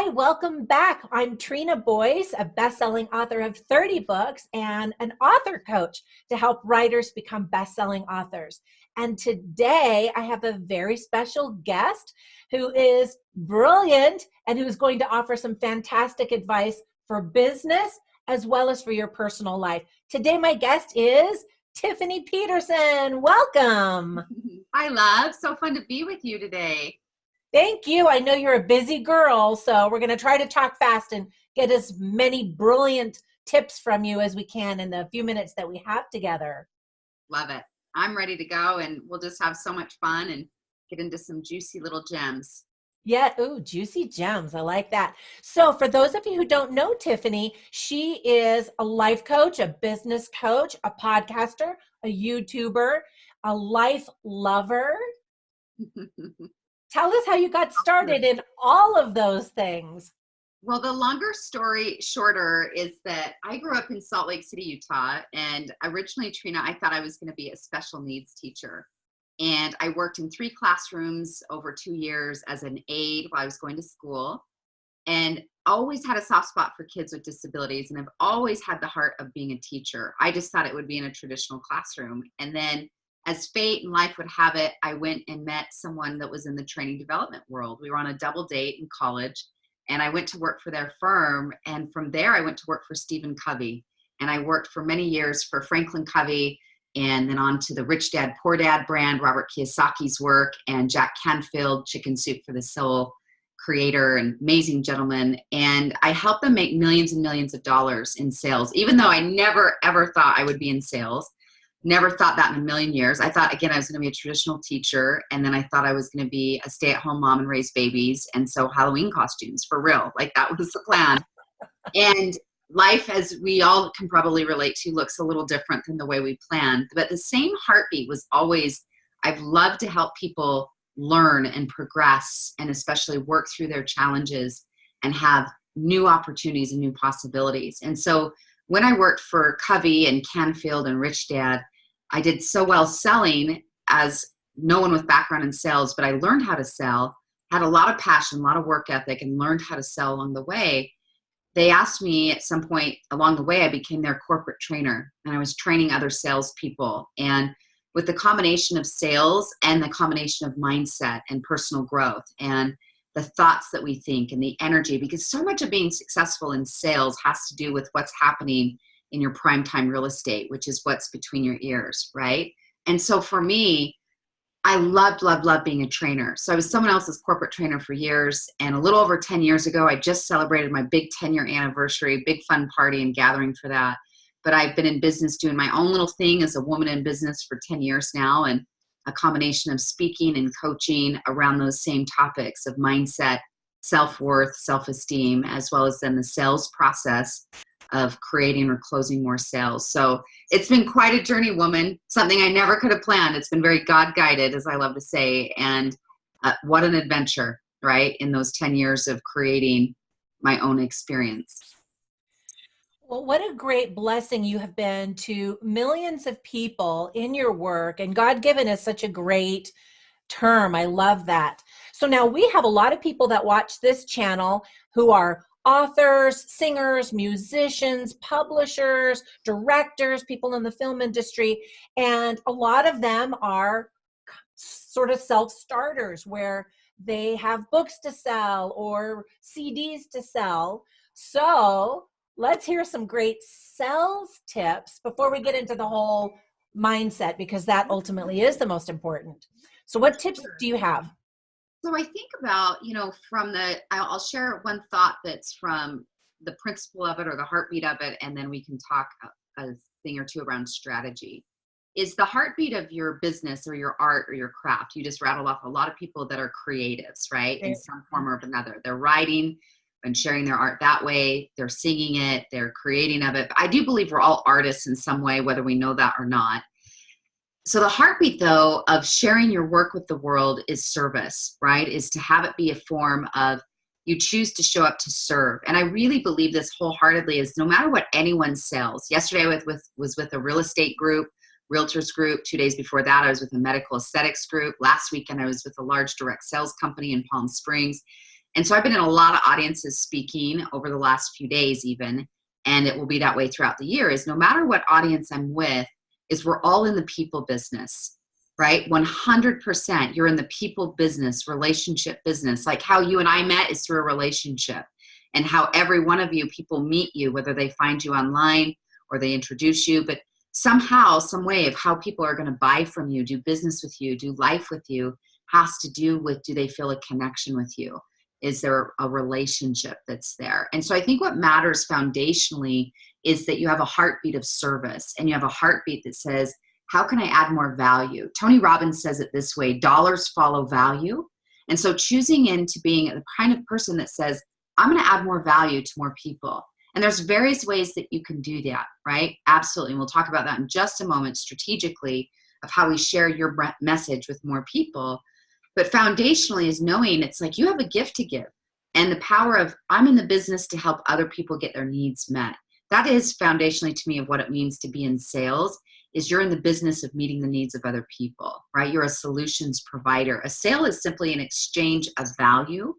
welcome back. I'm Trina Boice, a best-selling author of 30 books and an author coach to help writers become best-selling authors. And today I have a very special guest who is brilliant and who's going to offer some fantastic advice for business as well as for your personal life. Today my guest is Tiffany Peterson. Welcome. Hi, love. So fun to be with you today. Thank you. I know you're a busy girl, so we're going to try to talk fast and get as many brilliant tips from you as we can in the few minutes that we have together. Love it. I'm ready to go, and we'll just have so much fun and get into some juicy little gems. Yeah, ooh, juicy gems. I like that. So for those of you who don't know Tiffany, she is a life coach, a business coach, a podcaster, a YouTuber, a life lover. Tell us how you got started in all of those things. Well, the longer story shorter is that I grew up in Salt Lake City, Utah, and originally, Trina, I thought I was going to be a special needs teacher. And I worked in 3 classrooms over 2 years as an aide while I was going to school, and always had a soft spot for kids with disabilities, and I've always had the heart of being a teacher. I just thought it would be in a traditional classroom. And then as fate and life would have it, I went and met someone that was in the training development world. We were on a double date in college, and I went to work for their firm. And from there, I went to work for Stephen Covey. And I worked for many years for Franklin Covey, and then on to the Rich Dad, Poor Dad brand, Robert Kiyosaki's work, and Jack Canfield, Chicken Soup for the Soul creator, and amazing gentleman. And I helped them make millions and millions of dollars in sales, even though I never, ever thought I would be in sales. Never thought that in a million years. I thought, again, I was going to be a traditional teacher. And then I thought I was going to be a stay-at-home mom and raise babies. And so Halloween costumes for real. Like that was the plan. And life, as we all can probably relate to, looks a little different than the way we planned. But the same heartbeat was always, I've loved to help people learn and progress, and especially work through their challenges and have new opportunities and new possibilities. And so when I worked for Covey and Canfield and Rich Dad, I did so well selling as no one with background in sales, but I learned how to sell, had a lot of passion, a lot of work ethic, and learned how to sell along the way. They asked me at some point along the way, I became their corporate trainer, and I was training other salespeople. And with the combination of sales and the combination of mindset and personal growth and the thoughts that we think and the energy, because so much of being successful in sales has to do with what's happening in your primetime real estate, which is what's between your ears, right? And so for me, I loved being a trainer. So I was someone else's corporate trainer for years. And a little over 10 years ago, I just celebrated my big 10-year anniversary, big fun party and gathering for that. But I've been in business doing my own little thing as a woman in business for 10 years now. And a combination of speaking and coaching around those same topics of mindset, self-worth, self-esteem, as well as then the sales process of creating or closing more sales. So it's been quite a journey, woman, something I never could have planned. It's been very God-guided, as I love to say. And what an adventure, right? In those 10 years of creating my own experience. Well, what a great blessing you have been to millions of people in your work. And God-given is such a great term. I love that. So now we have a lot of people that watch this channel who are authors, singers, musicians, publishers, directors, people in the film industry. And a lot of them are sort of self-starters where they have books to sell or CDs to sell. So let's hear some great sales tips before we get into the whole mindset, because that ultimately is the most important. So what tips do you have? So I think about, I'll share one thought that's from the principle of it or the heartbeat of it, and then we can talk a thing or two around strategy. Is the heartbeat of your business or your art or your craft. You just rattled off a lot of people that are creatives, right? In some form or another. They're writing and sharing their art that way. They're singing it. They're creating of it. But I do believe we're all artists in some way, whether we know that or not. So the heartbeat, though, of sharing your work with the world is service, right? Is to have it be a form of you choose to show up to serve. And I really believe this wholeheartedly is no matter what anyone sells. Yesterday I was with a real estate group, realtors group. 2 days before that, I was with a medical aesthetics group. Last weekend, I was with a large direct sales company in Palm Springs. And so I've been in a lot of audiences speaking over the last few days even, and it will be that way throughout the year, is no matter what audience I'm with, is we're all in the people business, right? 100% you're in the people business, relationship business. Like how you and I met is through a relationship, and how every one of you, people meet you, whether they find you online or they introduce you, but somehow, some way of how people are going to buy from you, do business with you, do life with you, has to do with, do they feel a connection with you? Is there a relationship that's there? And so I think what matters foundationally is that you have a heartbeat of service, and you have a heartbeat that says, how can I add more value? Tony Robbins says it this way: dollars follow value. And so choosing into being the kind of person that says, I'm going to add more value to more people. And there's various ways that you can do that, right? Absolutely. And we'll talk about that in just a moment, strategically, of how we share your message with more people. But foundationally is knowing it's like you have a gift to give, and the power of, I'm in the business to help other people get their needs met. That is foundationally to me of what it means to be in sales, is you're in the business of meeting the needs of other people, right? You're a solutions provider. A sale is simply an exchange of value.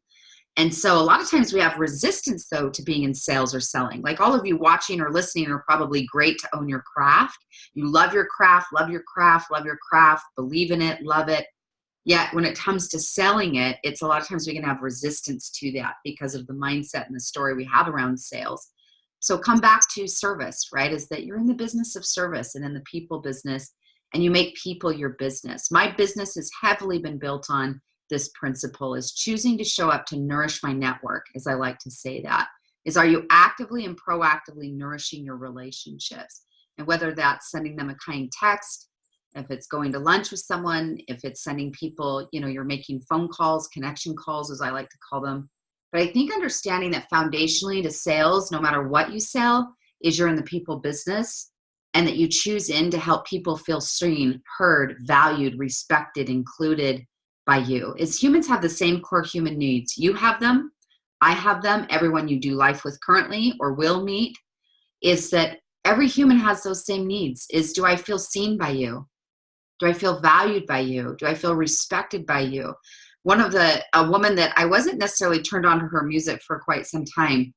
And so a lot of times we have resistance, though, to being in sales or selling. Like all of you watching or listening are probably great to own your craft. You love your craft, love your craft, love your craft, believe in it, love it. Yet when it comes to selling it, it's a lot of times we can have resistance to that because of the mindset and the story we have around sales. So come back to service, right? Is that you're in the business of service and in the people business, and you make people your business. My business has heavily been built on this principle, is choosing to show up to nourish my network, as I like to say that, is, are you actively and proactively nourishing your relationships? And whether that's sending them a kind text, if it's going to lunch with someone, if it's sending people, you're making phone calls, connection calls, as I like to call them. But I think understanding that foundationally to sales, no matter what you sell, is you're in the people business, and that you choose in to help people feel seen, heard, valued, respected, included by you. As humans have the same core human needs. You have them, I have them, everyone you do life with currently or will meet, is that every human has those same needs. Is, do I feel seen by you? Do I feel valued by you? Do I feel respected by you? A woman that I wasn't necessarily turned on to her music for quite some time.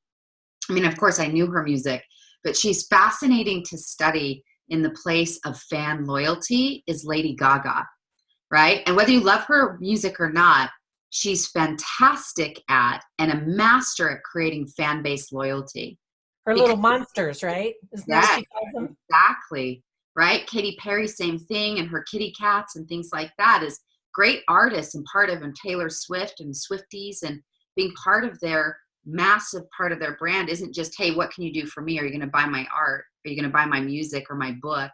I mean, of course I knew her music, but she's fascinating to study in the place of fan loyalty, is Lady Gaga, right? And whether you love her music or not, she's fantastic at and a master at creating fan base loyalty. Her Because, little monsters, right? Isn't that what yeah, she calls them? exactly. Right? Katy Perry, same thing, and her kitty cats and things like that, is great artists and part of, and Taylor Swift and Swifties, and being part of their massive part of their brand isn't just, hey, what can you do for me? Are you going to buy my art? Are you going to buy my music or my book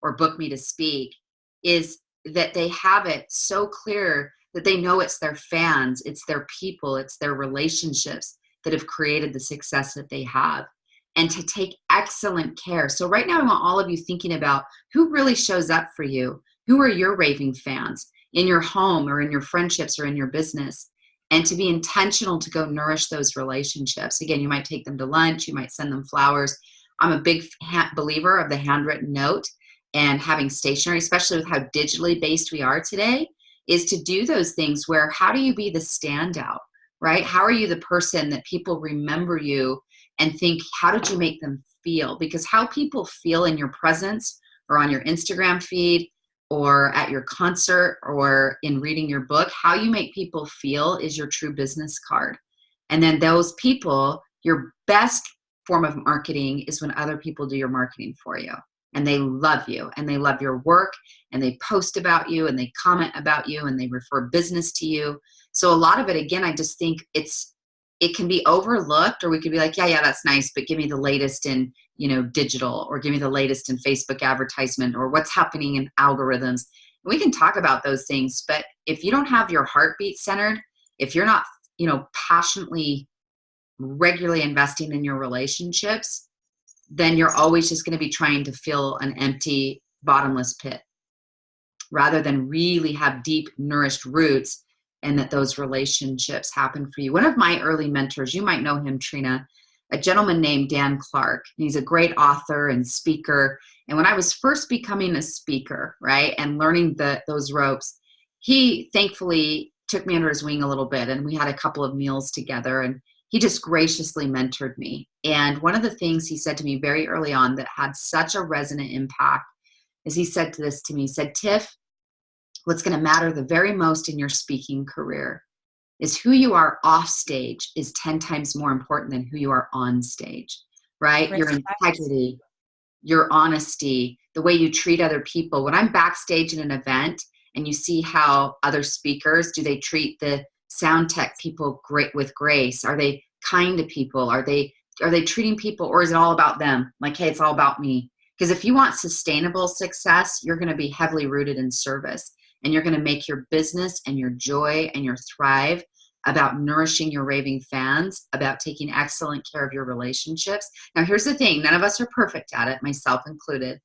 or book me to speak? Is that they have it so clear that they know it's their fans, it's their people, it's their relationships that have created the success that they have. And to take excellent care. So right now I want all of you thinking about who really shows up for you. Who are your raving fans in your home or in your friendships or in your business? And to be intentional to go nourish those relationships. Again, you might take them to lunch, you might send them flowers. I'm a big believer of the handwritten note, and having stationery, especially with how digitally based we are today, is to do those things where, how do you be the standout, right? How are you the person that people remember you and think, how did you make them feel? Because how people feel in your presence or on your Instagram feed or at your concert or in reading your book, how you make people feel is your true business card. And then those people, your best form of marketing is when other people do your marketing for you. And they love you, and they love your work, and they post about you, and they comment about you, and they refer business to you. So a lot of it, again, I just think it can be overlooked, or we could be like, yeah, that's nice, but give me the latest in, digital, or give me the latest in Facebook advertisement, or what's happening in algorithms. We can talk about those things, but if you don't have your heartbeat centered, if you're not, passionately, regularly investing in your relationships, then you're always just going to be trying to fill an empty, bottomless pit, rather than really have deep, nourished roots, and that those relationships happen for you. One of my early mentors, you might know him, Trina, a gentleman named Dan Clark. He's a great author and speaker. And when I was first becoming a speaker, right, and learning those ropes, he thankfully took me under his wing a little bit, and we had a couple of meals together, and he just graciously mentored me. And one of the things he said to me very early on that had such a resonant impact is he said this to me. He said, Tiff, what's going to matter the very most in your speaking career is who you are off stage is 10 times more important than who you are on stage, right? Great Your advice. integrity, your honesty, the way you treat other people. When I'm backstage in an event and you see how other speakers, do they treat the sound tech people great with grace? Are they kind to people? Are they treating people, or is it all about them? Like, hey, it's all about me. Because if you want sustainable success, you're going to be heavily rooted in service, and you're going to make your business and your joy and your thrive about nourishing your raving fans, about taking excellent care of your relationships. Now, here's the thing. None of us are perfect at it, myself included,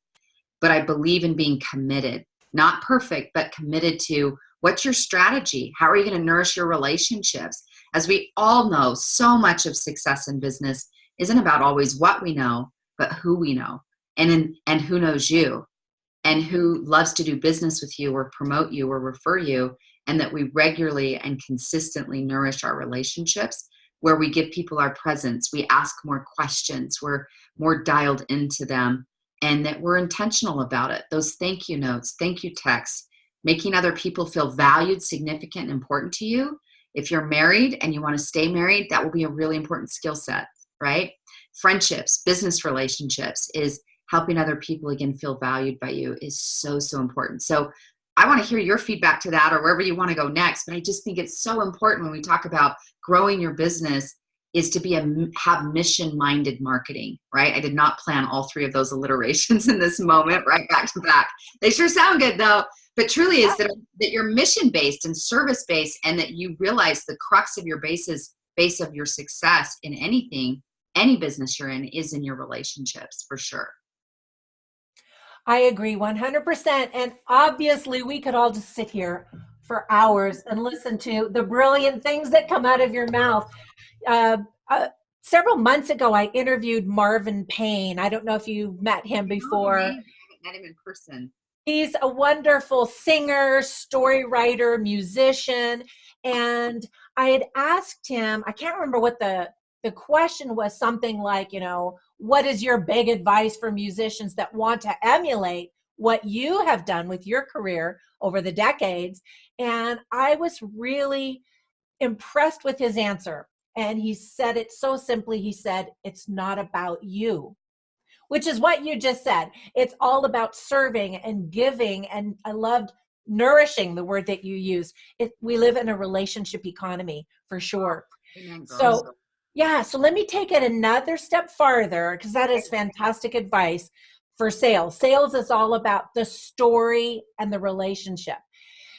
but I believe in being committed, not perfect, but committed to what's your strategy? How are you going to nourish your relationships? As we all know, so much of success in business isn't about always what we know, but who we know, and who knows you, and who loves to do business with you or promote you or refer you, and that we regularly and consistently nourish our relationships, where we give people our presence, we ask more questions, we're more dialed into them, and that we're intentional about it. Those thank you notes, thank you texts, making other people feel valued, significant, and important to you. If you're married and you want to stay married, that will be a really important skill set, right? Friendships, business relationships is helping other people again feel valued by you is so, so important. So I want to hear your feedback to that, or wherever you want to go next. But I just think it's so important when we talk about growing your business is to have mission-minded marketing, right? I did not plan all three of those alliterations in this moment, right back to back. They sure sound good though. But truly is that you're mission-based and service-based, and that you realize the crux of your base of your success in anything, any business you're in, is in your relationships, for sure. I agree 100%. And obviously, we could all just sit here for hours and listen to the brilliant things that come out of your mouth. Uh, Several months ago, I interviewed Marvin Payne. I don't know if you met him No, the name, before. I haven't met him in person. He's a wonderful singer, story writer, musician. And I had asked him, I can't remember what the question was, something like, what is your big advice for musicians that want to emulate what you have done with your career over the decades? And I was really impressed with his answer. And he said it so simply. He said, it's not about you, which is what you just said. It's all about serving and giving. And I loved nourishing, the word that you used. We live in a relationship economy for sure. Amen, girl. So, yeah, so let me take it another step farther, because that is fantastic advice for sales. Sales is all about the story and the relationship.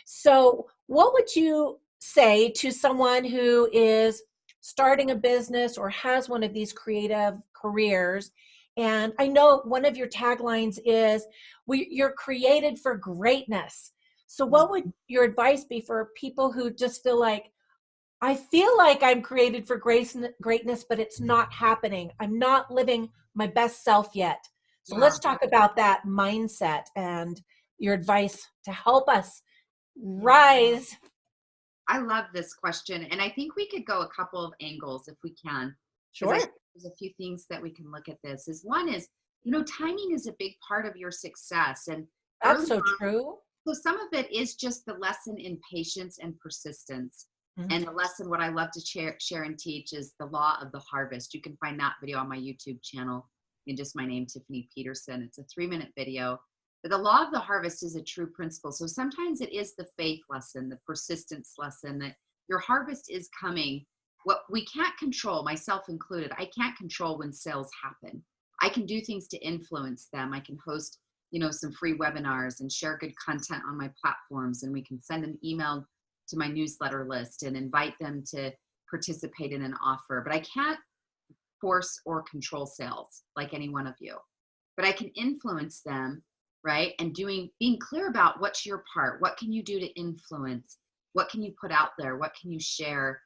So, what would you say to someone who is starting a business or has one of these creative careers? And I know one of your taglines is you're created for greatness. So, what would your advice be for people who just feel like, I feel like I'm created for greatness, but it's not happening. I'm not living my best self yet. So, Yeah. let's talk about that mindset and your advice to help us rise. I love this question. And I think we could go a couple of angles if we can, because I Sure. think there's a few things that we can look at this. Is one is, timing is a big part of your success. And That's early so on, true. so some of it is just the lesson in patience and persistence. Mhm. And the lesson, what I love to share and teach, is the law of the harvest. You can find that video on my YouTube channel in just my name, Tiffany Peterson. It's a 3-minute video. But the law of the harvest is a true principle. So sometimes it is the faith lesson, the persistence lesson, that your harvest is coming. What we can't control, myself included, I can't control when sales happen. I can do things to influence them. I can host, some free webinars and share good content on my platforms. And we can send an email to my newsletter list and invite them to participate in an offer. But I can't force or control sales like any one of you. But I can influence them, right? And being clear about what's your part. What can you do to influence? What can you put out there? What can you share?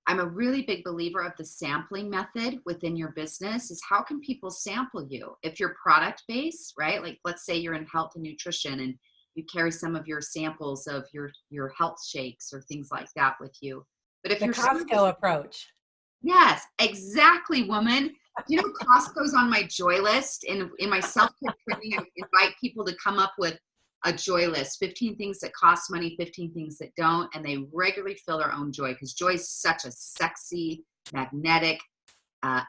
I'm a really big believer of the sampling method within your business. Is how can people sample you? If you're product based, right? Like let's say you're in health and nutrition, and You carry some of your samples of your health shakes or things like that with you. But if The you're Costco approach. yes, exactly, woman. You know, Costco's on my joy list, and in my self-care training, I invite people to come up with a joy list: 15 things that cost money, 15 things that don't, and they regularly feel their own joy, because joy is such a sexy, magnetic,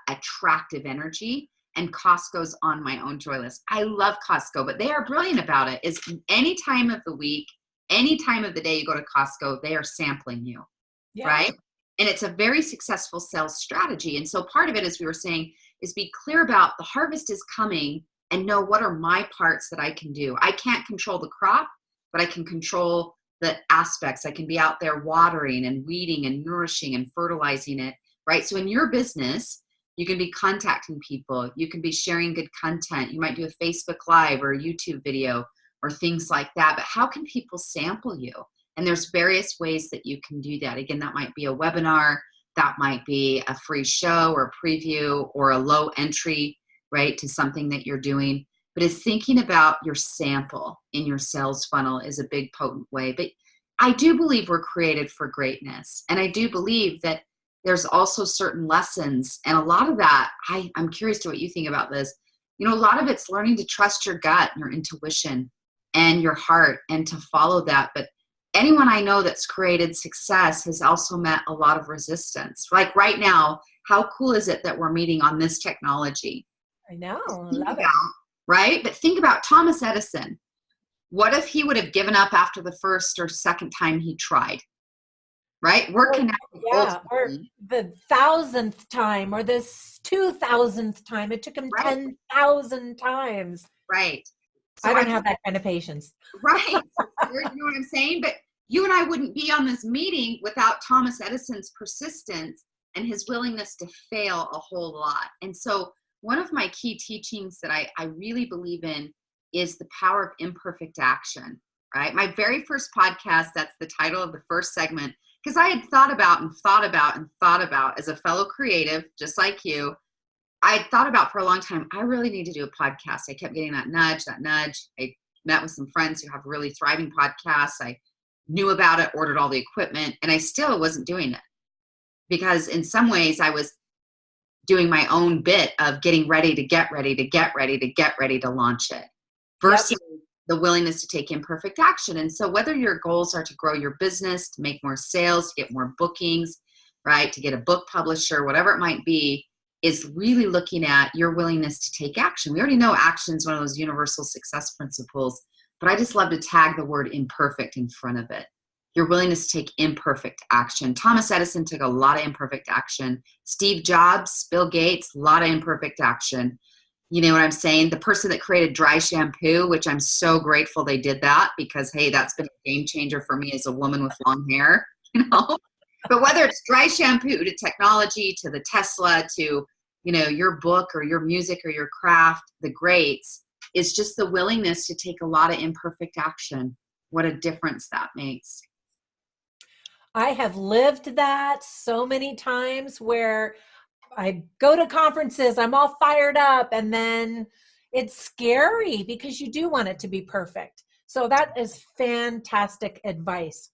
attractive energy. And Costco's on my own joy list. I love Costco, but they are brilliant about it. Is any time of the week, any time of the day you go to Costco, they are sampling you, Yeah. right? And it's a very successful sales strategy. And so part of it, as we were saying, is be clear about the harvest is coming and know what are my parts that I can do. I can't control the crop, but I can control the aspects. I can be out there watering and weeding and nourishing and fertilizing it, right? So in your business, you can be contacting people. You can be sharing good content. You might do a Facebook Live or a YouTube video or things like that. But how can people sample you? And there's various ways that you can do that. Again, that might be a webinar. That might be a free show or preview or a low entry, right, to something that you're doing. But it's thinking about your sample in your sales funnel is a big potent way. But I do believe we're created for greatness. And I do believe that there's also certain lessons. And a lot of that, I'm curious to what you think about this. You know, a lot of it's learning to trust your gut and your intuition and your heart and to follow that. But anyone I know that's created success has also met a lot of resistance. Like right now, how cool is it that we're meeting on this technology? I know. Think Love it. about, right? But think about Thomas Edison. What if he would have given up after the first or second time he tried? Right? We're connected. Yeah, or Ultimately. the 1,000th time or the 2,000th time. It took him Right. 10,000 times. Right. I So don't have that kind of patience. right. You know what I'm saying? But you and I wouldn't be on this meeting without Thomas Edison's persistence and his willingness to fail a whole lot. And so one of my key teachings that I really believe in is the power of imperfect action, right? My very first podcast, that's the title of the first segment, because I had thought about and thought about and thought about as a fellow creative, just like you, I had thought about for a long time, I really need to do a podcast. I kept getting that nudge. I met with some friends who have really thriving podcasts. I knew about it, ordered all the equipment, and I still wasn't doing it because in some ways I was doing my own bit of getting ready to get ready to get ready to get ready to launch it versus the willingness to take imperfect action. And so whether your goals are to grow your business, to make more sales, to get more bookings, right, to get a book publisher, whatever it might be, is really looking at your willingness to take action. We already know action is one of those universal success principles, but I just love to tag the word imperfect in front of it. Your willingness to take imperfect action. Thomas Edison took a lot of imperfect action. Steve Jobs, Bill Gates, a lot of imperfect action. You know what I'm saying? The person that created dry shampoo, which I'm so grateful they did that because, hey, that's been a game changer for me as a woman with long hair, you know? But whether it's dry shampoo to technology, to the Tesla, to, you know, your book or your music or your craft, the greats, is just the willingness to take a lot of imperfect action. What a difference that makes. I have lived that so many times where I go to conferences, I'm all fired up, and then it's scary because you do want it to be perfect. So that is fantastic advice.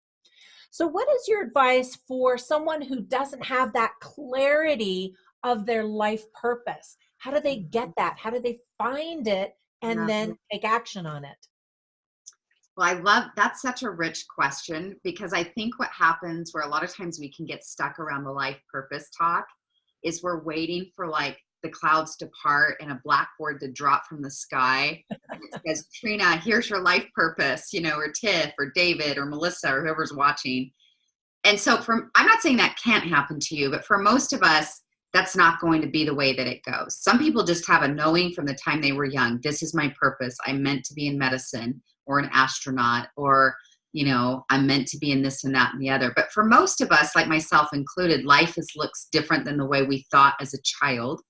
So what is your advice for someone who doesn't have that clarity of their life purpose? How do they get that? How do they find it and Yeah. then take action on it? Well, I love that's such a rich question because I think what happens where a lot of times we can get stuck around the life purpose talk is we're waiting for like the clouds to part and a blackboard to drop from the sky. And it says, Trina, here's your life purpose, you know, or Tiff or David or Melissa or whoever's watching. And so I'm not saying that can't happen to you, but for most of us, that's not going to be the way that it goes. Some people just have a knowing from the time they were young. This is my purpose. I'm meant to be in medicine or an astronaut, or, you know, I'm meant to be in this and that and the other. But for most of us, like myself included, life looks different than the way we thought as a child.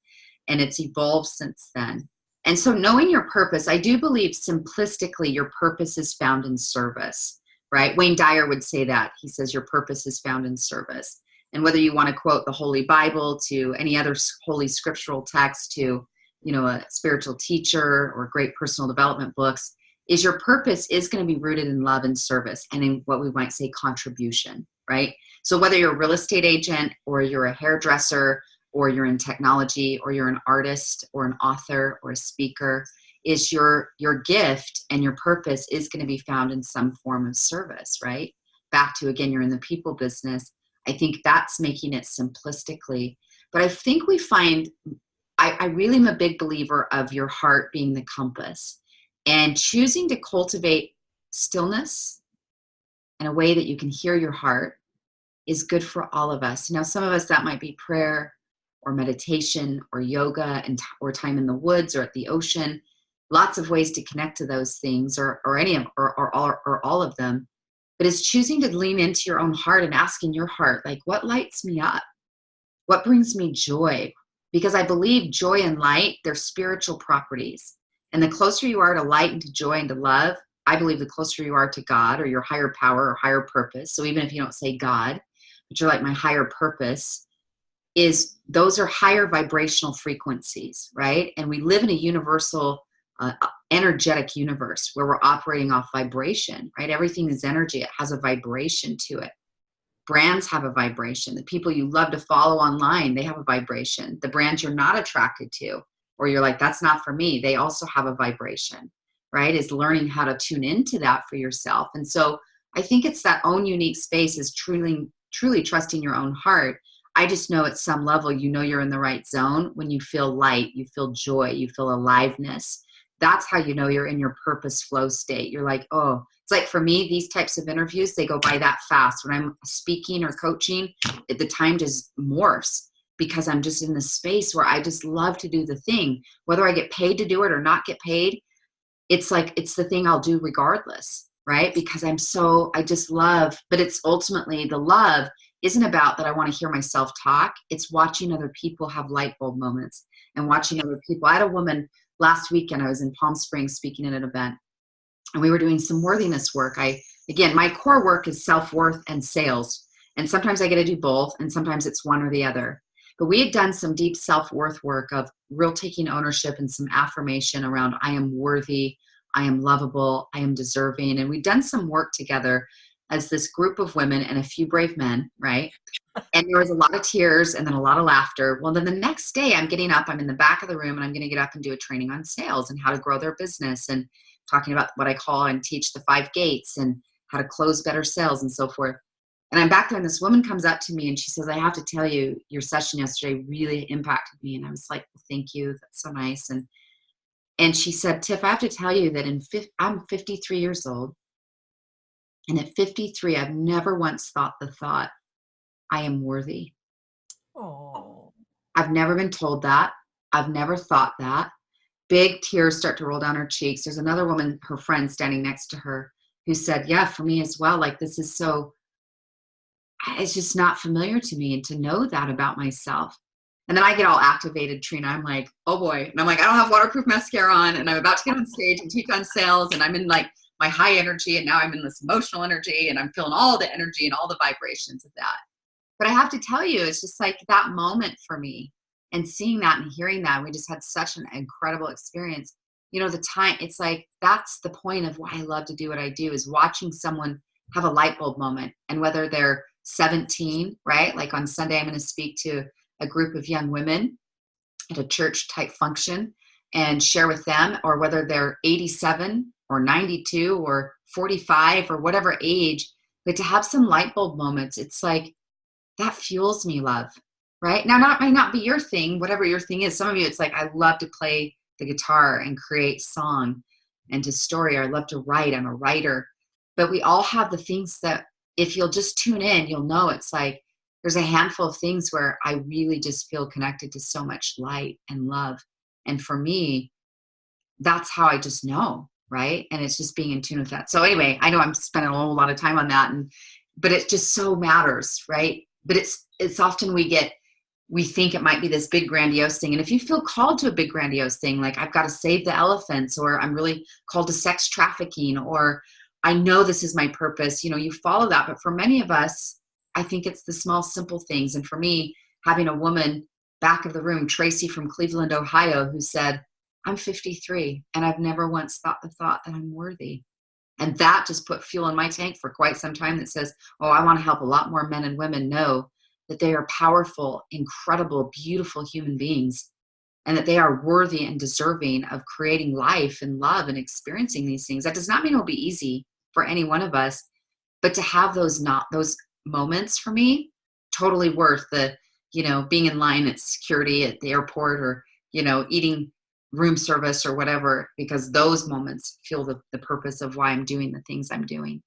And it's evolved since then. And so knowing your purpose, I do believe simplistically, your purpose is found in service, right? Wayne Dyer would say that. He says your purpose is found in service. And whether you want to quote the Holy Bible to any other holy scriptural text to, you know, a spiritual teacher or great personal development books, is your purpose is going to be rooted in love and service and in what we might say contribution, right? So whether you're a real estate agent or you're a hairdresser or you're in technology or you're an artist or an author or a speaker, is your gift and your purpose is going to be found in some form of service, right? Back to, again, you're in the people business. I think that's making it simplistically. But I think we find, I really am a big believer of your heart being the compass and choosing to cultivate stillness in a way that you can hear your heart is good for all of us. Now, some of us, that might be prayer or meditation or yoga or time in the woods or at the ocean. Lots of ways to connect to those things or any of or all of them. But it's choosing to lean into your own heart and asking your heart, like, what lights me up? What brings me joy? Because I believe joy and light, they're spiritual properties. And the closer you are to light and to joy and to love, I believe the closer you are to God or your higher power or higher purpose. So even if you don't say God, but you're like, my higher purpose is, those are higher vibrational frequencies, right? And we live in a universal energetic universe where we're operating off vibration, right? Everything is energy. It has a vibration to it. Brands have a vibration. The people you love to follow online, they have a vibration. The brands you're not attracted to, or you're like, that's not for me, they also have a vibration, right? Is learning how to tune into that for yourself. And so I think it's that own unique space is truly trusting your own heart. I just know at some level, you know, you're in the right zone when you feel light, you feel joy, you feel aliveness. That's how you know you're in your purpose flow state. You're like, oh, it's like for me, these types of interviews, they go by that fast. When I'm speaking or coaching, the time just morphs because I'm just in the space where I just love to do the thing. Whether I get paid to do it or not get paid, it's like, it's the thing I'll do regardless, right? Because I just love, but it's ultimately the love isn't about that I want to hear myself talk. It's watching other people have light bulb moments and watching other people. I had a woman last weekend, I was in Palm Springs speaking at an event, and we were doing some worthiness work. Again, my core work is self-worth and sales. And sometimes I get to do both, and sometimes it's one or the other. But we had done some deep self-worth work of real taking ownership and some affirmation around I am worthy, I am lovable, I am deserving. And we'd done some work together as this group of women and a few brave men, right? And there was a lot of tears and then a lot of laughter. Well, then the next day I'm getting up, I'm in the back of the room, and I'm going to get up and do a training on sales and how to grow their business and talking about what I call and teach the 5 gates and how to close better sales and so forth. And I'm back there, and this woman comes up to me and she says, I have to tell you, your session yesterday really impacted me. And I was like, well, thank you. That's so nice. And she said, Tiff, I have to tell you that I'm 53 years old. And at 53, I've never once thought the thought, I am worthy. Oh, I've never been told that. I've never thought that. Big tears start to roll down her cheeks. There's another woman, her friend standing next to her, who said, yeah, for me as well. Like, this is so, it's just not familiar to me, and to know that about myself. And then I get all activated, Trina. I'm like, oh boy. And I'm like, I don't have waterproof mascara on, and I'm about to get on stage and teach on sales. And I'm in like my high energy. And now I'm in this emotional energy, and I'm feeling all the energy and all the vibrations of that. But I have to tell you, it's just like that moment for me, and seeing that and hearing that, we just had such an incredible experience. You know, the time, it's like, that's the point of why I love to do what I do, is watching someone have a light bulb moment. And whether they're 17, right? Like on Sunday, I'm going to speak to a group of young women at a church type function and share with them, or whether they're 87 or 92 or 45 or whatever age, but to have some light bulb moments, it's like, that fuels me, love, right? Now, might not be your thing, whatever your thing is. Some of you, it's like, I love to play the guitar and create song and to story, or I love to write. I'm a writer. But we all have the things that if you'll just tune in, you'll know it's like, there's a handful of things where I really just feel connected to so much light and love. And for me, that's how I just know, right? And it's just being in tune with that. So anyway, I know I'm spending a whole lot of time on that, but it just so matters, right? But it's often we think it might be this big grandiose thing. And if you feel called to a big grandiose thing, like I've got to save the elephants, or I'm really called to sex trafficking, or I know this is my purpose, you know, you follow that. But for many of us, I think it's the small, simple things. And for me, having a woman back of the room, Tracy from Cleveland, Ohio, who said, I'm 53 and I've never once thought the thought that I'm worthy. And that just put fuel in my tank for quite some time that says, oh, I want to help a lot more men and women know that they are powerful, incredible, beautiful human beings, and that they are worthy and deserving of creating life and love and experiencing these things. That does not mean it'll be easy for any one of us, but to have those moments for me, totally worth the, being in line at security at the airport, or, eating room service or whatever, because those moments feel the purpose of why I'm doing the things I'm doing.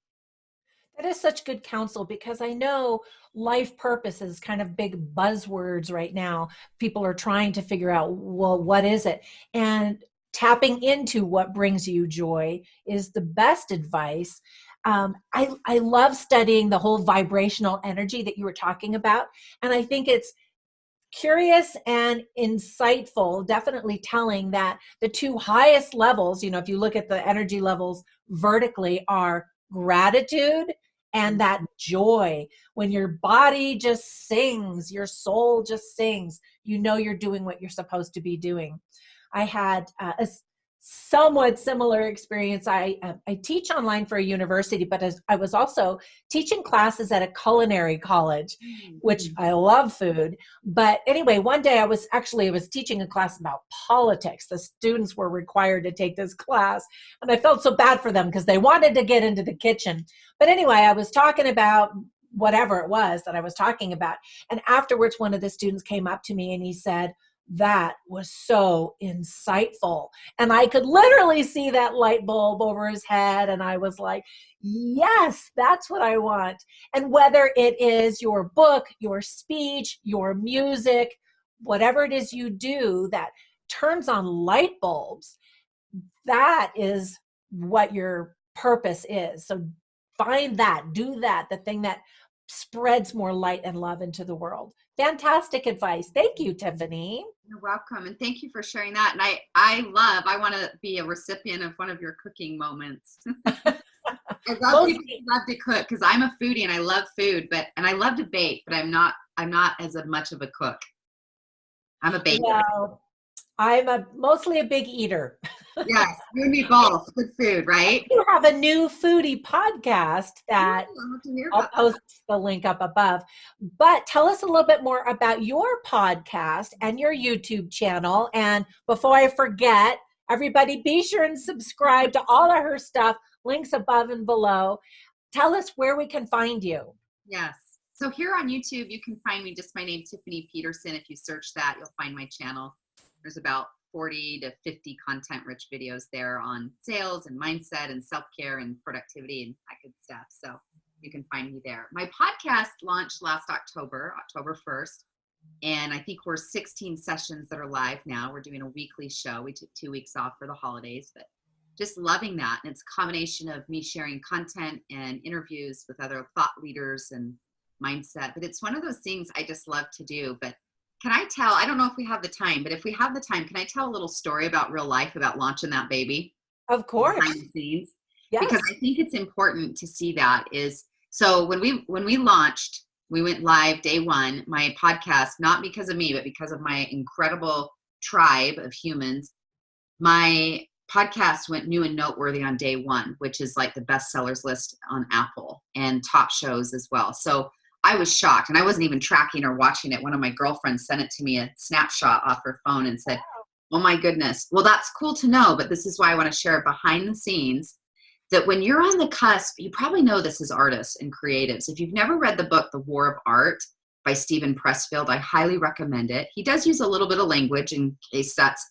That is such good counsel, because I know life purpose is kind of big buzzwords right now. People are trying to figure out, well, what is it? And tapping into what brings you joy is the best advice. I love studying the whole vibrational energy that you were talking about. And I think it's curious and insightful, definitely telling that the two highest levels, if you look at the energy levels vertically, are gratitude and that joy. When your body just sings, your soul just sings, you're doing what you're supposed to be doing. I had a somewhat similar experience. I teach online for a university, but as I was also teaching classes at a culinary college, which I love food. But anyway, one day I was teaching a class about politics. The students were required to take this class, and I felt so bad for them because they wanted to get into the kitchen. But anyway, I was talking about whatever it was that I was talking about. And afterwards, one of the students came up to me and he said, "That was so insightful." And I could literally see that light bulb over his head. And I was like, yes, that's what I want. And whether it is your book, your speech, your music, whatever it is you do that turns on light bulbs, that is what your purpose is. So find that, do that, the thing that spreads more light and love into the world. Fantastic advice. Thank you, Tiffany. You're welcome. And thank you for sharing that. And I want to be a recipient of one of your cooking moments. I love people who love to cook, because I'm a foodie and I love food, and I love to bake, but I'm not as much of a cook. I'm a baker. Well, I'm mostly a big eater. Yes, you and me both. Good food, right? You have a new foodie podcast that I'll have to hear I'll about that. post the link up above. But tell us a little bit more about your podcast and your YouTube channel. And before I forget, everybody be sure and subscribe to all of her stuff, links above and below. Tell us where we can find you. Yes. So here on YouTube, you can find me just my name, Tiffany Peterson. If you search that, you'll find my channel. There's about 40 to 50 content-rich videos there on sales and mindset and self-care and productivity and that good stuff. So you can find me there. My podcast launched last October 1st. And I think we're 16 sessions that are live now. We're doing a weekly show. We took 2 weeks off for the holidays, but just loving that. And it's a combination of me sharing content and interviews with other thought leaders and mindset. But it's one of those things I just love to do. But I don't know if we have the time, but if we have the time, can I tell a little story about real life, about launching that baby? Of course. Behind the scenes? Yes. Because I think it's important to see that so when we launched, we went live day one, my podcast, not because of me, but because of my incredible tribe of humans. My podcast went new and noteworthy on day one, which is like the bestsellers list on Apple and top shows as well. So I was shocked, and I wasn't even tracking or watching it. One of my girlfriends sent it to me, a snapshot off her phone, and said, "Oh my goodness." Well, that's cool to know, but this is why I want to share behind the scenes, that when you're on the cusp, you probably know this as artists and creatives. If you've never read the book, The War of Art by Stephen Pressfield, I highly recommend it. He does use a little bit of language in case that's,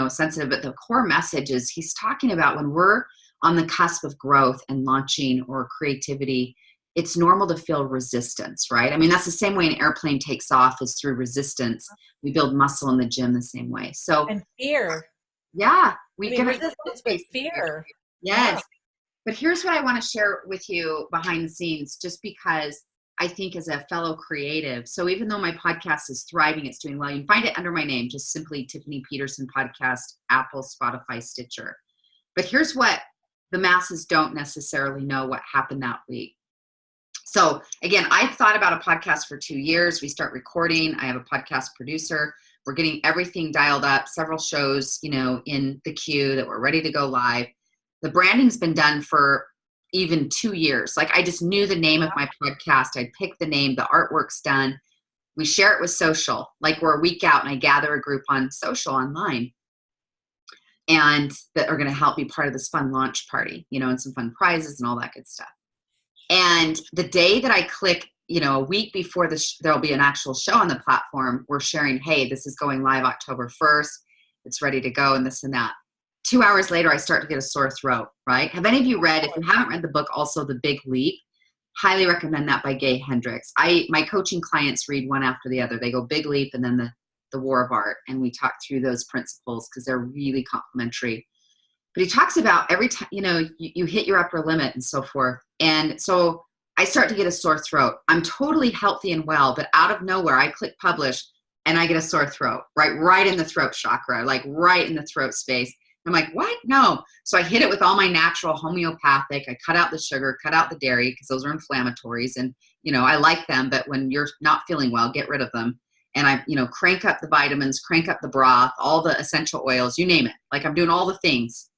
sensitive, but the core message is he's talking about when we're on the cusp of growth and launching or creativity, it's normal to feel resistance, right? I mean, that's the same way an airplane takes off, is through resistance. We build muscle in the gym the same way. So, and fear. Yeah, resistance, but fear. Yes. Yeah. But here's what I want to share with you behind the scenes, just because I think as a fellow creative. So even though my podcast is thriving, it's doing well, you can find it under my name, just simply Tiffany Peterson Podcast, Apple, Spotify, Stitcher. But here's what the masses don't necessarily know what happened that week. So again, I've thought about a podcast for 2 years. We start recording. I have a podcast producer. We're getting everything dialed up, several shows, in the queue that we're ready to go live. The branding's been done for even 2 years. Like, I just knew the name of my podcast. I'd picked the name, the artwork's done. We share it with social. Like, we're a week out and I gather a group on social online and that are going to help be part of this fun launch party, and some fun prizes and all that good stuff. And the day that I click, a week before there'll be an actual show on the platform, we're sharing, hey, this is going live October 1st. It's ready to go and this and that. 2 hours later, I start to get a sore throat, right? Have any of you read, if you haven't read the book, also The Big Leap? Highly recommend that by Gay Hendricks. My coaching clients read one after the other. They go Big Leap and then the War of Art. And we talk through those principles because they're really complementary. But he talks about every time, you hit your upper limit and so forth. And so I start to get a sore throat. I'm totally healthy and well, but out of nowhere, I click publish and I get a sore throat, right in the throat chakra, like right in the throat space. I'm like, what? No. So I hit it with all my natural homeopathic. I cut out the sugar, cut out the dairy because those are inflammatories. And, I like them, but when you're not feeling well, get rid of them. And I, crank up the vitamins, crank up the broth, all the essential oils, you name it. Like, I'm doing all the things.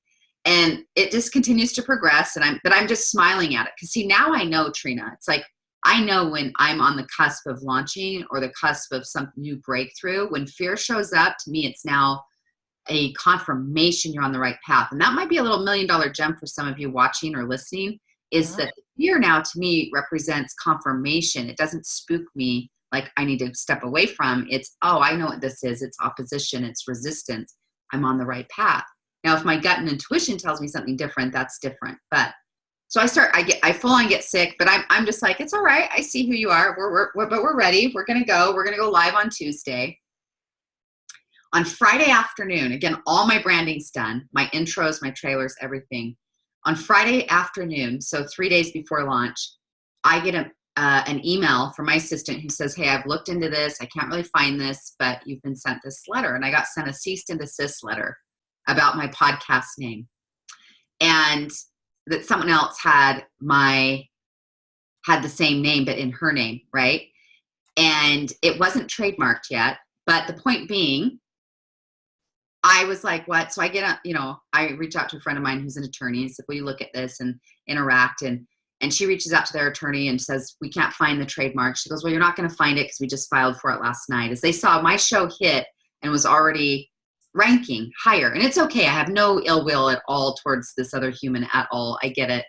And it just continues to progress. But I'm just smiling at it. Because see, now I know, Trina, it's like, I know when I'm on the cusp of launching or the cusp of some new breakthrough. When fear shows up, to me, it's now a confirmation you're on the right path. And that might be a little $1 million gem for some of you watching or listening, is that fear now to me represents confirmation. It doesn't spook me like I need to step away from. It's, oh, I know what this is. It's opposition. It's resistance. I'm on the right path. Now, if my gut and intuition tells me something different, that's different. But so I full on get sick, but I'm just like, it's all right. I see who you are. But we're ready. We're going to go. We're going to go live on Tuesday. On Friday afternoon, again, all my branding's done, my intros, my trailers, everything. On Friday afternoon, so 3 days before launch, I get an email from my assistant who says, hey, I've looked into this. I can't really find this, but you've been sent this letter. And I got sent a cease and desist letter about my podcast name. And that someone else had the same name, but in her name, right? And it wasn't trademarked yet. But the point being, I was like, what? So I I reach out to a friend of mine who's an attorney and said, will you look at this and interact? And she reaches out to their attorney and says, we can't find the trademark. She goes, well, you're not going to find it because we just filed for it last night. As they saw my show hit and was already ranking higher. And it's okay. I have no ill will at all towards this other human at all. I get it.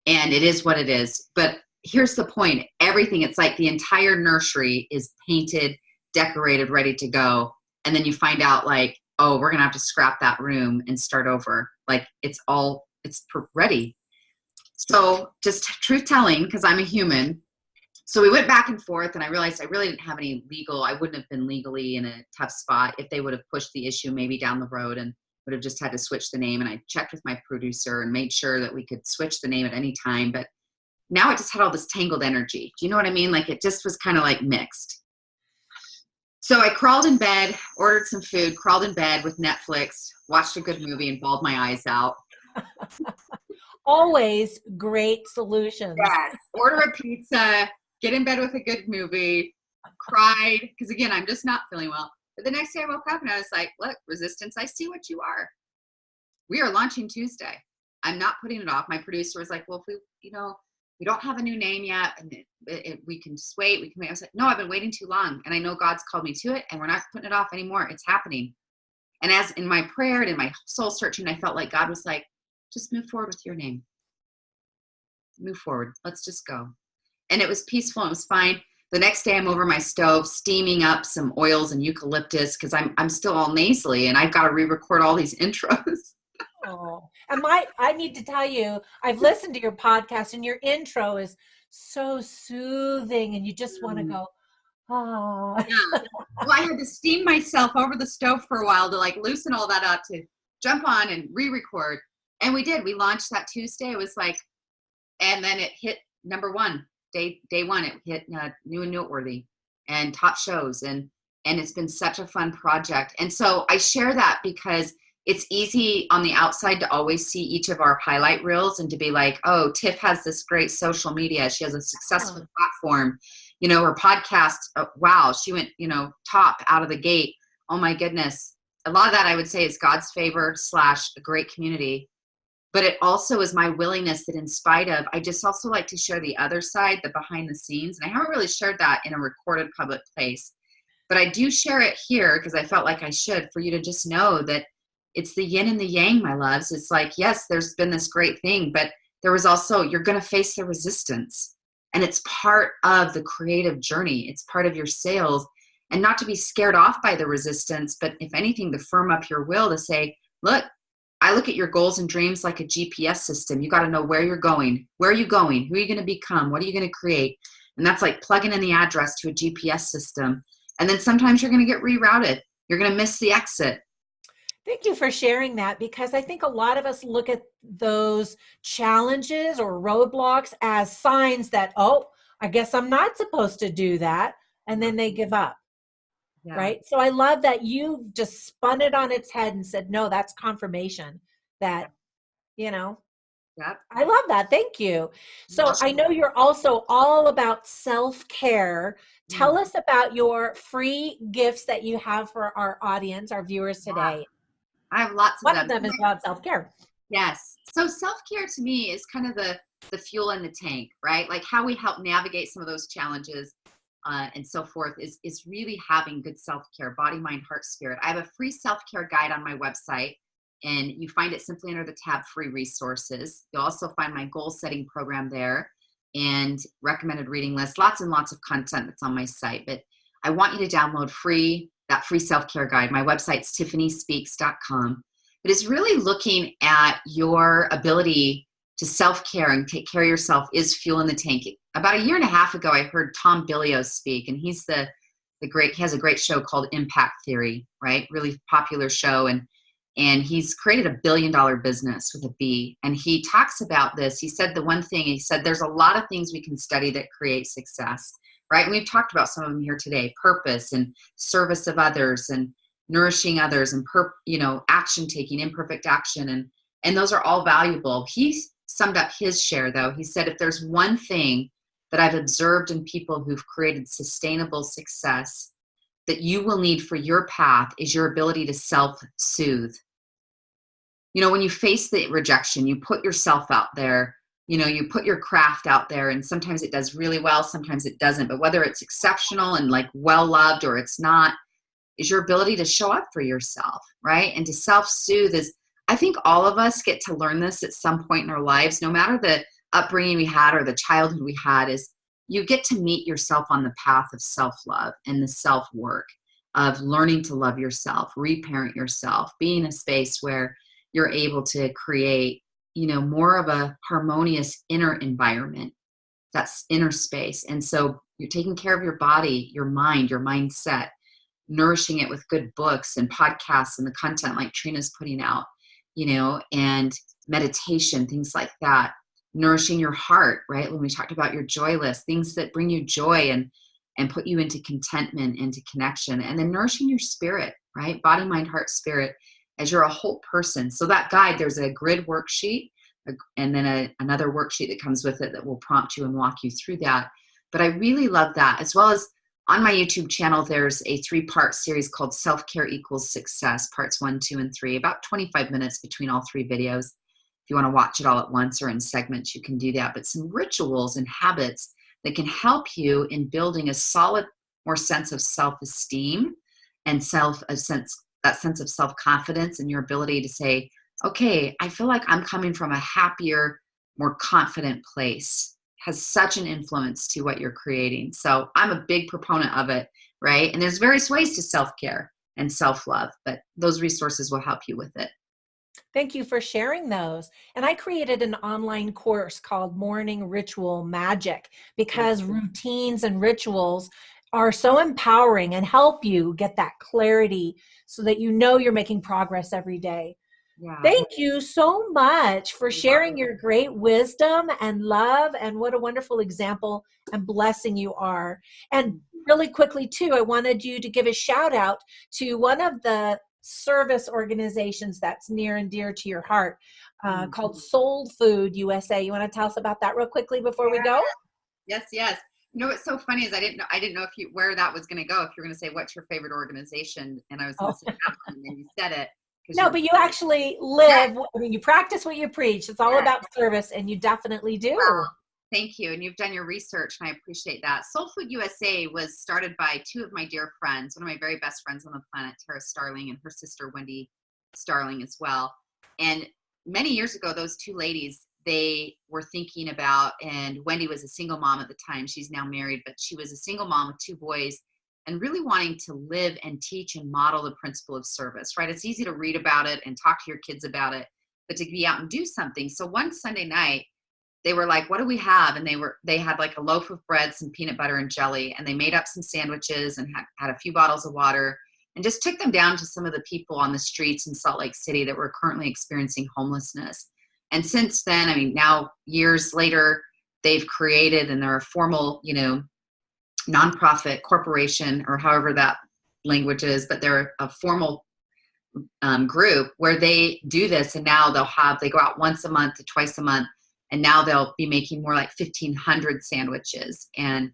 And it is what it is. But here's the point. Everything, it's like the entire nursery is painted, decorated, ready to go. And then you find out like, oh, we're going to have to scrap that room and start over. Like it's ready. So just truth telling, because I'm a human. So we went back and forth and I realized I really didn't have any I wouldn't have been legally in a tough spot if they would have pushed the issue maybe down the road and would have just had to switch the name. And I checked with my producer and made sure that we could switch the name at any time. But now it just had all this tangled energy. Do you know what I mean? Like it just was kind of like mixed. So I crawled in bed, ordered some food, crawled in bed with Netflix, watched a good movie and bawled my eyes out. Always great solutions. Yes. Order a pizza, get in bed with a good movie, cried, because again, I'm just not feeling well. But the next day I woke up and I was like, look, Resistance, I see what you are. We are launching Tuesday. I'm not putting it off. My producer was like, well, if we don't have a new name yet and we can just wait. We can wait. I was like, no, I've been waiting too long. And I know God's called me to it and we're not putting it off anymore. It's happening. And as in my prayer and in my soul searching, I felt like God was like, just move forward with your name. Move forward. Let's just go. And it was peaceful. It was fine. The next day I'm over my stove steaming up some oils and eucalyptus because I'm still all nasally and I've got to re-record all these intros. Oh, and I need to tell you, I've listened to your podcast and your intro is so soothing and you just want to go, oh. Yeah. Well, I had to steam myself over the stove for a while to like loosen all that up to jump on and re-record. And we did. We launched that Tuesday. It was like, and then it hit number one. Day one, it hit new and noteworthy and top shows. And it's been such a fun project. And so I share that because it's easy on the outside to always see each of our highlight reels and to be like, oh, Tiff has this great social media. She has a successful platform. Her podcast, wow, she went, top out of the gate oh my goodness, a lot of that I would say is God's favor slash a great community. But it also is my willingness that in spite of, I just also like to share the other side, the behind the scenes. And I haven't really shared that in a recorded public place, but I do share it here because I felt like I should, for you to just know that it's the yin and the yang, my loves. It's like, yes, there's been this great thing, but there was also, you're going to face the resistance. And it's part of the creative journey. It's part of your sales. And not to be scared off by the resistance, but if anything, to firm up your will to say, look, I look at your goals and dreams like a GPS system. You got to know where you're going. Where are you going? Who are you going to become? What are you going to create? And that's like plugging in the address to a GPS system. And then sometimes you're going to get rerouted. You're going to miss the exit. Thank you for sharing that, because I think a lot of us look at those challenges or roadblocks as signs that, oh, I guess I'm not supposed to do that. And then they give up. Yeah. Right. So I love that you just spun it on its head and said, no, that's confirmation that, you know, Yep. I love that. Thank you. You're So I welcome. know you're also all about self-care. Mm. Tell us about your free gifts that you have for our audience, our viewers Yeah. today. I have lots of One them. of them is about self-care. Yes. So self-care to me is kind of the fuel in the tank, right? Like how we help navigate some of those challenges and so forth is really having good self-care, body, mind, heart, spirit. I have a free self-care guide on my website, and you find it simply under the tab free resources. You'll also find my goal setting program there and recommended reading list, lots and lots of content that's on my site. But I want you to download that free self-care guide. My website's tiffanyspeaks.com. But it's really looking at your ability to self-care and take care of yourself is fuel in the tank. About a year and a half ago, I heard Tom Billios speak, and he's he has a great show called Impact Theory, right? Really popular show. And he's created $1 billion business with a B. And he talks about this. He said the one thing, he said, there's a lot of things we can study that create success, right? And we've talked about some of them here today: purpose and service of others and nourishing others and action taking, imperfect action, and those are all valuable. He summed up his share though. He said, if there's one thing that I've observed in people who've created sustainable success that you will need for your path is your ability to self-soothe. When you face the rejection, you put yourself out there, you put your craft out there, and sometimes it does really well, sometimes it doesn't. But whether it's exceptional and like well loved or it's not, is your ability to show up for yourself, right? And to self-soothe is, I think all of us get to learn this at some point in our lives, no matter the upbringing we had or the childhood we had, is you get to meet yourself on the path of self-love and the self-work of learning to love yourself, reparent yourself, be in a space where you're able to create, more of a harmonious inner environment, that's inner space. And so you're taking care of your body, your mind, your mindset, nourishing it with good books and podcasts and the content like Trina's putting out, and meditation, things like that. Nourishing your heart, right? When we talked about your joy list, things that bring you joy and put you into contentment, into connection, and then nourishing your spirit, right? Body, mind, heart, spirit, as you're a whole person. So that guide, there's a grid worksheet and then another worksheet that comes with it that will prompt you and walk you through that. But I really love that, as well as on my YouTube channel, there's a 3-part series called Self-Care Equals Success, parts 1, 2, and 3, about 25 minutes between all 3 videos. If you want to watch it all at once or in segments, you can do that. But some rituals and habits that can help you in building a solid, more sense of self-esteem and that sense of self-confidence and your ability to say, okay, I feel like I'm coming from a happier, more confident place, has such an influence to what you're creating. So I'm a big proponent of it, right? And there's various ways to self-care and self-love, but those resources will help you with it. Thank you for sharing those. And I created an online course called Morning Ritual Magic, because routines and rituals are so empowering and help you get that clarity so that you're making progress every day. Yeah. Thank you so much for sharing your great wisdom and love, and what a wonderful example and blessing you are. And really quickly too, I wanted you to give a shout out to one of the service organizations that's near and dear to your heart, called Soul Food USA. You want to tell us about that real quickly before we go? Yes, yes. You know what's so funny is I didn't know if you where that was going to go. If you're going to say what's your favorite organization, and I was going Oh, to say that one, and then you said it because no, you're but you actually live, I mean, you practice what you preach. It's all yeah. about service, and you definitely Well, do. thank you. And you've done your research, and I appreciate that. Soul Food USA was started by two of my dear friends, one of my very best friends on the planet, Tara Starling, and her sister, Wendy Starling, as well. And many years ago, those two ladies, they were thinking about, and Wendy was a single mom at the time. She's now married, but she was a single mom with two boys and really wanting to live and teach and model the principle of service, right? It's easy to read about it and talk to your kids about it, but to be out and do something. So one Sunday night, they were like, what do we have? And they had like a loaf of bread, some peanut butter and jelly, and they made up some sandwiches and had a few bottles of water and just took them down to some of the people on the streets in Salt Lake City that were currently experiencing homelessness. And since then, I mean, now years later, they've created, and they're a formal, nonprofit corporation, or however that language is, but they're a formal group where they do this. And now they go out once a month to twice a month, and now they'll be making more like 1,500 sandwiches and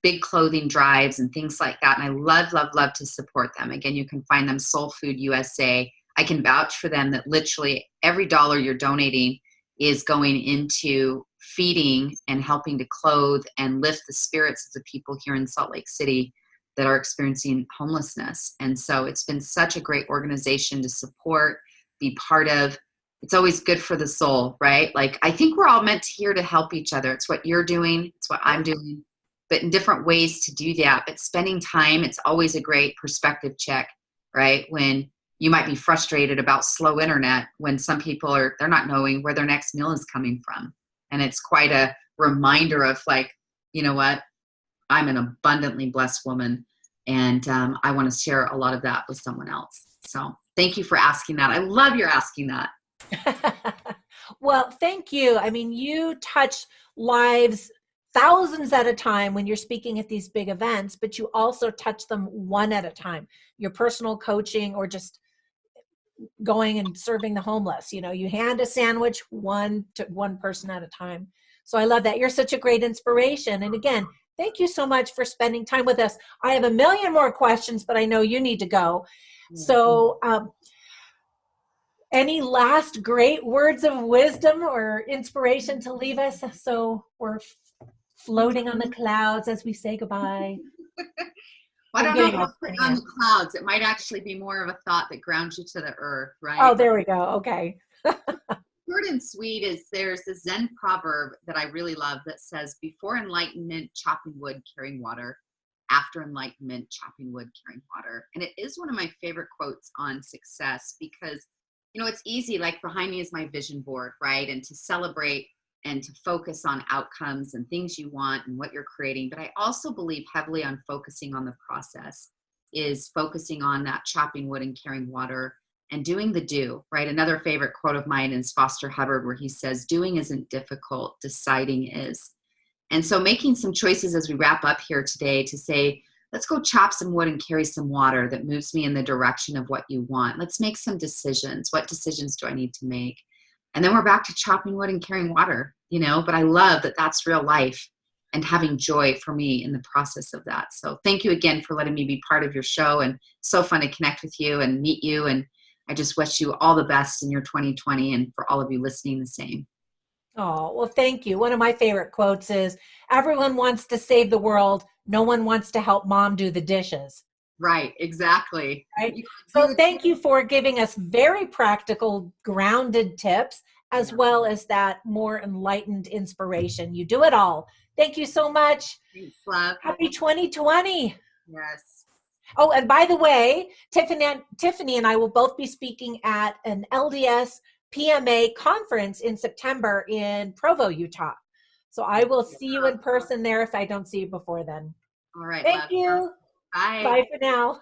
big clothing drives and things like that. And I love to support them. Again, you can find them Soul Food USA. I can vouch for them that literally every dollar you're donating is going into feeding and helping to clothe and lift the spirits of the people here in Salt Lake City that are experiencing homelessness. And so it's been such a great organization to support, be part of. It's always good for the soul, right? Like, I think we're all meant here to help each other. It's what you're doing. It's what I'm doing, but in different ways to do that. But spending time, it's always a great perspective check, right? When you might be frustrated about slow internet, when some people they're not knowing where their next meal is coming from. And it's quite a reminder of like, you know what? I'm an abundantly blessed woman, and I want to share a lot of that with someone else. So thank you for asking that. I love your asking that. Well, thank you. I mean, you touch lives thousands at a time when you're speaking at these big events, but you also touch them one at a time. Your personal coaching, or just going and serving the homeless. You hand a sandwich one person at a time. So I love that. You're such a great inspiration. And again, thank you so much for spending time with us. I have a million more questions, but I know you need to go. So any last great words of wisdom or inspiration to leave us, so we're floating on the clouds as we say goodbye? I don't know if I'll put you on the clouds. It might actually be more of a thought that grounds you to the earth, right? Oh, there we go. Okay. Short and sweet there's a Zen proverb that I really love that says, before enlightenment, chopping wood, carrying water. After enlightenment, chopping wood, carrying water. And it is one of my favorite quotes on success because, it's easy, like behind me is my vision board, right? And to celebrate and to focus on outcomes and things you want and what you're creating. But I also believe heavily on focusing on the process, is focusing on that chopping wood and carrying water and doing the do, right? Another favorite quote of mine is Foster Hubbard, where he says, doing isn't difficult, deciding is. And so making some choices as we wrap up here today to say, let's go chop some wood and carry some water that moves me in the direction of what you want. Let's make some decisions. What decisions do I need to make? And then we're back to chopping wood and carrying water, but I love that that's real life and having joy for me in the process of that. So thank you again for letting me be part of your show, and so fun to connect with you and meet you. And I just wish you all the best in your 2020, and for all of you listening, the same. Oh, well, thank you. One of my favorite quotes is, everyone wants to save the world. No one wants to help mom do the dishes. Right, exactly. Right. So thank you for giving us very practical, grounded tips, as well as that more enlightened inspiration. You do it all. Thank you so much. Thanks, love. Happy 2020. Yes. Oh, and by the way, Tiffany and I will both be speaking at an LDS PMA conference in September in Provo, Utah. So I will see you in person there if I don't see you before then. All right. Thank you. Bye. Bye for now.